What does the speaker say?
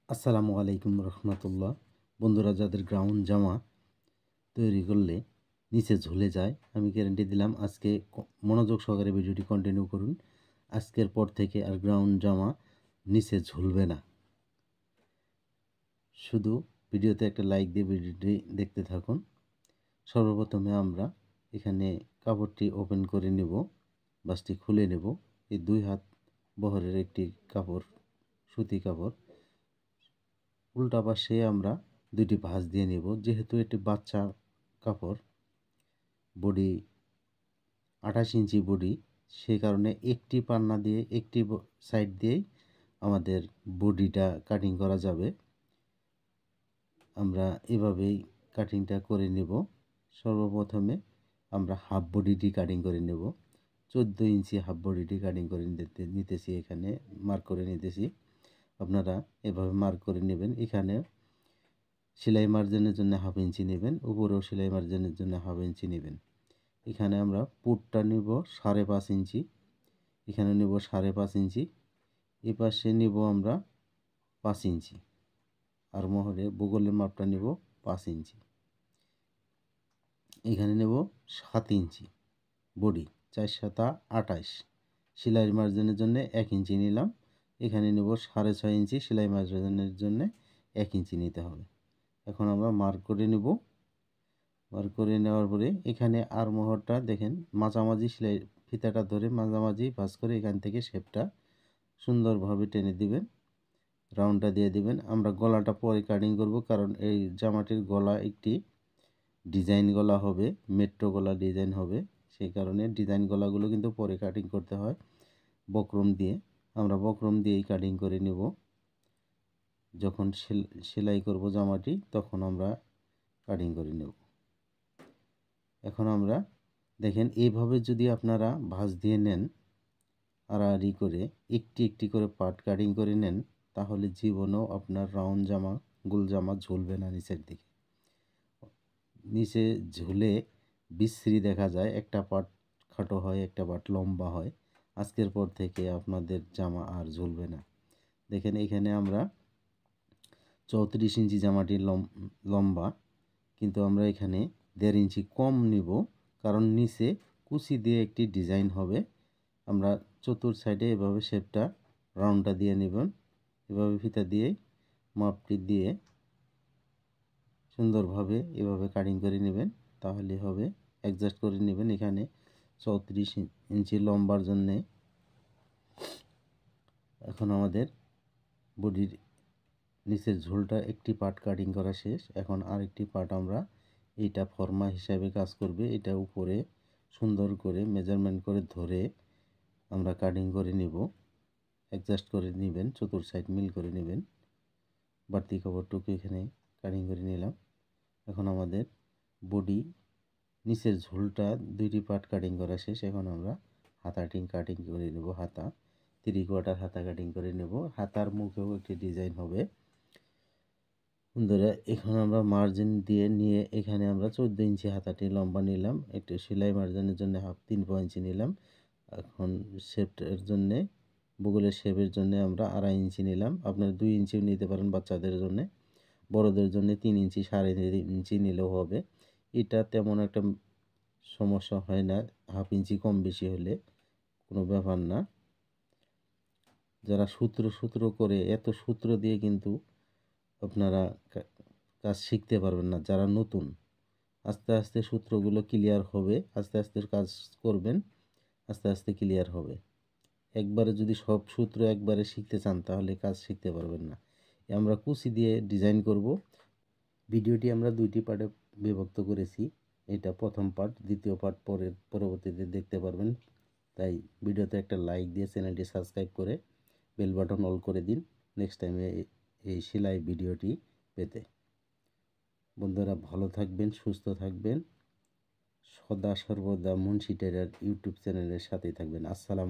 আসসালামু আলাইকুম রহমতুল্লাহ। বন্ধুরা, যাদের গ্রাউন্ড জামা তৈরি করলে নিচে ঝুলে যায়, আমি গ্যারেন্টি দিলাম আজকে মনোযোগ সহকারে ভিডিওটি কন্টিনিউ করুন। আজকের পর থেকে আর গ্রাউন্ড জামা নিচে ঝুলবে না। শুধু ভিডিওতে একটা লাইক দিয়ে ভিডিওটি দেখতে থাকুন। সর্বপ্রথমে আমরা এখানে কাপড়টি ওপেন করে নেব, বাসটি খুলে নেব। এই 2 হাত বহরের একটি কাপড়, সুতি কাপড়, উল্টা পাশে আমরা 2টি ভাঁজ দিয়ে নেব। যেহেতু এটি বাচ্চা কাপড়, বডি 28 ইঞ্চি বডি, সেই কারণে একটি পান্না দিয়ে একটি সাইড দিয়েই আমাদের বডিটা কাটিং করা যাবে। আমরা এভাবেই কাটিংটা করে নেব। সর্বপ্রথমে আমরা হাফ বডিটি কাটিং করে নেব। 14 ইঞ্চি হাফ বডিটি কাটিং করে নিতেছি, এখানে মার্ক করে নিতেছি। আপনারা এভাবে মার্ক করে নেবেন। এখানে সেলাই মার্জিনের জন্য হাফ ইঞ্চি নেবেন, উপরেও সেলাই মার্জিনের জন্য হাফ ইঞ্চি নেবেন। এখানে আমরা পুটটা নিব 5.5 ইঞ্চি, এখানে নেব 5.5 ইঞ্চি, এই পাশে নিব আমরা 5 ইঞ্চি, আর মহরে বগলের মাপটা নেব 5 ইঞ্চি। এখানে নেব 7 ইঞ্চি বডি, 4 7 28। সেলাই মার্জিনের জন্য 1 ইঞ্চি নিলাম। এখানে নেব 6.5 ইঞ্চি, সেলাই মার্জিনের জন্য 1 ইঞ্চি নিতে হবে। এখন আমরা মার্ক করে নেব। মার্ক করে নেওয়ার পরে এখানে আর মোহরটা দেখেন মাঝামাঝি সেলাই ফিতাটা ধরে মাঝামাঝি ভাঁজ করে এখান থেকে শেপটা সুন্দরভাবে টেনে দিবেন, রাউন্ডটা দিয়ে দিবেন। আমরা গলাটা পরে কাটিং করব, কারণ এই জামাটির গলা একটি ডিজাইন গলা হবে, মেট্রো গলা ডিজাইন হবে। সেই কারণে ডিজাইন গলাগুলো কিন্তু পরে কাটিং করতে হয় বক্রম দিয়ে। আমরা বক্রম দিয়েই কাটিং করে নেব। যখন সেলাই করব জামাটি, তখন আমরা কাটিং করে নেব। এখন আমরা দেখেন এইভাবে যদি আপনারা ভাঁজ দিয়ে নেন, আড়াআড়ি করে একটি একটি করে পার্ট কাটিং করে নেন, তাহলে জীবনেও আপনার রাউন্ড জামা, গোল জামা ঝুলবে না নিচের দিকে। নিচে ঝুলে বিশ্রী দেখা যায়, একটা পার্ট খাটো হয়, একটা পার্ট লম্বা হয়। আজকের পর থেকে আপনাদের জামা আর ঝুলবে না। দেখেন এখানে আমরা 34 ইঞ্চি জামাটি লম্বা, কিন্তু আমরা এখানে 1.5 ইঞ্চি কম নিব, কারণ নিচে কুচি দিয়ে একটি ডিজাইন হবে। আমরা চতুর সাইডে এভাবে শেপটা রাউন্ডটা দিয়ে নেবেন। এভাবে ফিতা দিয়ে মাপটি দিয়ে সুন্দরভাবে এভাবে কাটিং করে নেবেন, তাহলে হবে। অ্যাডজাস্ট করে নেবেন। এখানে 34 ইঞ্চি লম্বার জন্যে এখন আমাদের বডির নিচের ঝোলটা একটি পার্ট কাটিং করা শেষ। এখন আরেকটি পার্ট আমরা, এইটা ফর্মা হিসাবে কাজ করবে, এটা উপরে সুন্দর করে মেজারমেন্ট করে ধরে আমরা কাটিং করে নিব। অ্যাডজাস্ট করে নেবেন, চতুর সাইড মিল করে নেবেন। বাড়তি কাপড়টুকু এখানে কাটিং করে নিলাম। এখন আমাদের বডি নিচের ঝোলটা 2টি পার্ট কাটিং করা শেষ। এখন আমরা হাতাটি কাটিং করে নেব। হাতা 3/4 হাতা কাটিং করে নেব। হাতার মুখেও একটি ডিজাইন হবে। বন্ধুরা, এখন আমরা মার্জিন দিয়ে নিয়ে এখানে আমরা 14 ইঞ্চি হাতাটি লম্বা নিলাম। একটু সেলাই মার্জিনের জন্য হাফ 3 ইঞ্চি নিলাম। এখন শেপের জন্যে, বগলের শেপের জন্য আমরা 2.5 ইঞ্চি নিলাম। আপনারা 2 ইঞ্চিও নিতে পারেন বাচ্চাদের জন্য। বড়দের জন্য 3 ইঞ্চি 3.5 ইঞ্চি নিলেও হবে। এটা তেমন একটা সমস্যা হয় না, হাফ ইঞ্চি কম বেশি হলে কোনো ব্যাপার না। যারা সূত্র করে, এত সূত্র দিয়ে কিন্তু আপনারা কাজ শিখতে পারবেন না। যারা নতুন, আস্তে আস্তে সূত্রগুলো ক্লিয়ার হবে, আস্তে আস্তে কাজ করবেন, আস্তে আস্তে ক্লিয়ার হবে। একবারে যদি সব সূত্র একবারে শিখতে চান, তাহলে কাজ শিখতে পারবেন না। আমরা কুচি দিয়ে ডিজাইন করব। ভিডিওটি আমরা 2টি পার্টে বিভক্ত করেছি। এটা প্রথম পার্ট, দ্বিতীয় পার্ট পরবর্তীতে দেখতে পারবেন। তাই ভিডিওতে একটা লাইক দিয়ে চ্যানেলটি সাবস্ক্রাইব করে বেল বাটন অল করে দিন, নেক্সট টাইমে এই সেলাই ভিডিওটি পেতে। বন্ধুরা, ভালো থাকবেন, সুস্থ থাকবেন, সদা সর্বদা মুন্সি টেরার ইউটিউব চ্যানেলের সাথেই থাকবেন। আসসালামু